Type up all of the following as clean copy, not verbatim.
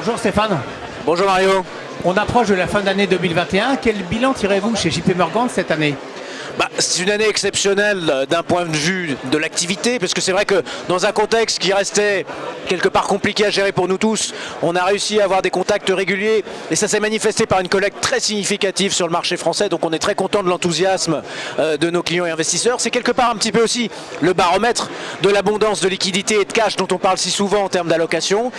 Bonjour Stéphane. Bonjour Mario. On approche de la fin d'année 2021. Quel bilan tirez-vous chez JP Morgan cette année ? C'est une année exceptionnelle d'un point de vue de l'activité, parce que c'est vrai que dans un contexte qui restait quelque part compliqué à gérer pour nous tous, on a réussi à avoir des contacts réguliers et ça s'est manifesté par une collecte très significative sur le marché français, donc on est très content de l'enthousiasme de nos clients et investisseurs. C'est quelque part un petit peu aussi le baromètre de l'abondance de liquidités et de cash dont on parle si souvent en termes d'allocation.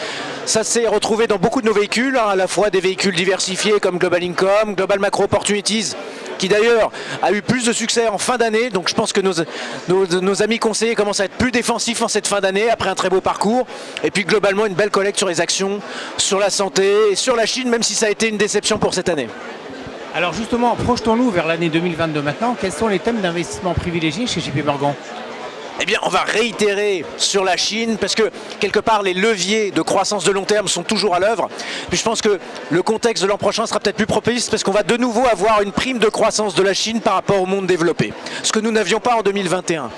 Ça s'est retrouvé dans beaucoup de nos véhicules, à la fois des véhicules diversifiés comme Global Income, Global Macro Opportunities, qui d'ailleurs a eu plus de succès en fin d'année, donc je pense que nos amis conseillers commencent à être plus défensifs en cette fin d'année après un très beau parcours, et puis globalement une belle collecte sur les actions, sur la santé et sur la Chine, même si ça a été une déception pour cette année. Alors justement, projetons-nous vers l'année 2022 maintenant. Quels sont les thèmes d'investissement privilégiés chez JP Morgan ? Eh bien, on va réitérer sur la Chine parce que, quelque part, les leviers de croissance de long terme sont toujours à l'œuvre. Puis je pense que le contexte de l'an prochain sera peut-être plus propice parce qu'on va de nouveau avoir une prime de croissance de la Chine par rapport au monde développé. Ce que nous n'avions pas en 2021.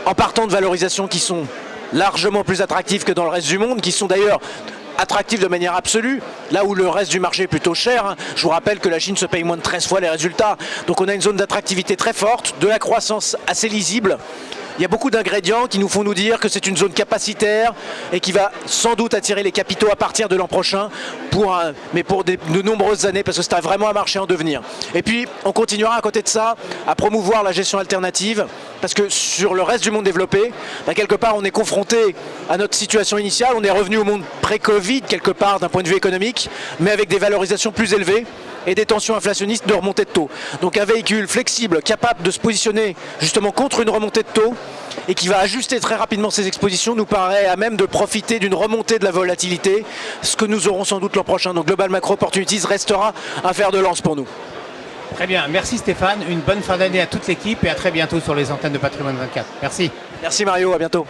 En partant de valorisations qui sont largement plus attractives que dans le reste du monde, qui sont d'ailleurs attractif de manière absolue, là où le reste du marché est plutôt cher. Je vous rappelle que la Chine se paye moins de 13 fois les résultats. Donc on a une zone d'attractivité très forte, de la croissance assez lisible. Il y a beaucoup d'ingrédients qui nous font nous dire que c'est une zone capacitaire et qui va sans doute attirer les capitaux à partir de l'an prochain, mais pour de nombreuses années, parce que c'est vraiment un marché en devenir. Et puis, on continuera à côté de ça à promouvoir la gestion alternative, parce que sur le reste du monde développé, quelque part, on est confronté à notre situation initiale, on est revenu au monde pré-Covid, quelque part, d'un point de vue économique, mais avec des valorisations plus élevées et des tensions inflationnistes de remontée de taux. Donc un véhicule flexible, capable de se positionner justement contre une remontée de taux et qui va ajuster très rapidement ses expositions nous paraît à même de profiter d'une remontée de la volatilité, ce que nous aurons sans doute l'an prochain. Donc Global Macro Opportunities restera un fer de lance pour nous. Très bien, merci Stéphane, une bonne fin d'année à toute l'équipe et à très bientôt sur les antennes de Patrimoine 24. Merci. Merci Mario, à bientôt.